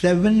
7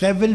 7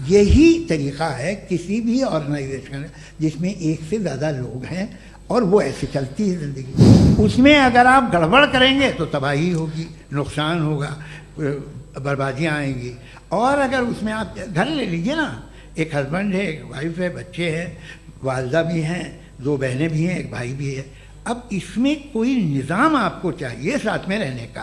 यही तरीका है किसी भी ऑर्गेनाइजेशन जिसमें एक से ज़्यादा लोग हैं और वो ऐसे चलती है ज़िंदगी। उसमें अगर आप गड़बड़ करेंगे तो तबाही होगी, नुकसान होगा, बर्बादियाँ आएंगी। और अगर उसमें आप घर ले लीजिए ना, एक हस्बैंड है, एक वाइफ है, बच्चे हैं, वालदा भी हैं, 2 बहनें भी हैं, एक भाई भी है। अब इसमें कोई निज़ाम आपको चाहिए साथ में रहने का,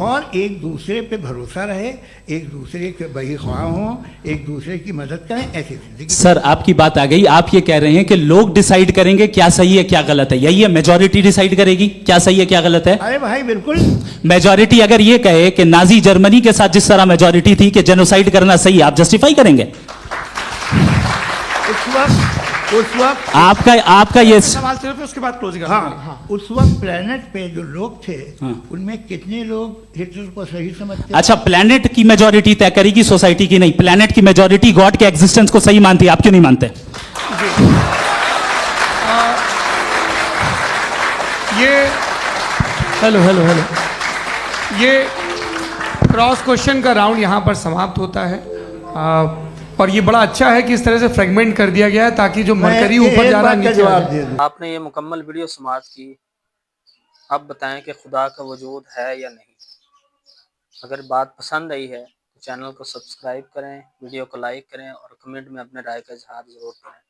और एक दूसरे पे भरोसा रहे, एक दूसरे के बहीख्वाह हों, एक दूसरे की मदद करें, ऐसी जिंदगी। सर आपकी बात आ गई, आप ये कह रहे हैं कि लोग डिसाइड करेंगे क्या सही है क्या गलत है, यही है? मेजॉरिटी डिसाइड करेगी क्या सही है क्या गलत है? अरे भाई बिल्कुल। मेजॉरिटी अगर ये कहे कि नाजी जर्मनी के साथ जिस तरह मेजॉरिटी थी कि जेनोसाइड करना सही है, आप जस्टिफाई करेंगे? उस वक्त आपका ये सवाल सिर्फ उसके बाद क्लोजिंग। हाँ, उस वक्त प्लेनेट पे जो लोग थे, हाँ। उनमें कितने लोग हिटलर को सही समझते? अच्छा, प्लेनेट की मेजॉरिटी तय करेगी, सोसाइटी की नहीं। प्लेनेट की मेजॉरिटी गॉड के एग्जिस्टेंस को सही मानती है, आप क्यों नहीं मानते? ये हेलो हेलो हेलो ये क्रॉस क्वेश्चन का राउंड यहाँ पर समाप्त होता है। और ये बड़ा अच्छा है कि इस तरह से फ्रेगमेंट कर दिया गया है ताकि जो मरकरी ऊपर जा रहा है नीचे आ जाए। आपने ये मुकम्मल वीडियो समाप्त की, अब बताएं कि खुदा का वजूद है या नहीं। अगर बात पसंद आई है तो चैनल को सब्सक्राइब करें, वीडियो को लाइक करें और कमेंट में अपने राय का इजहार ज़रूर करें।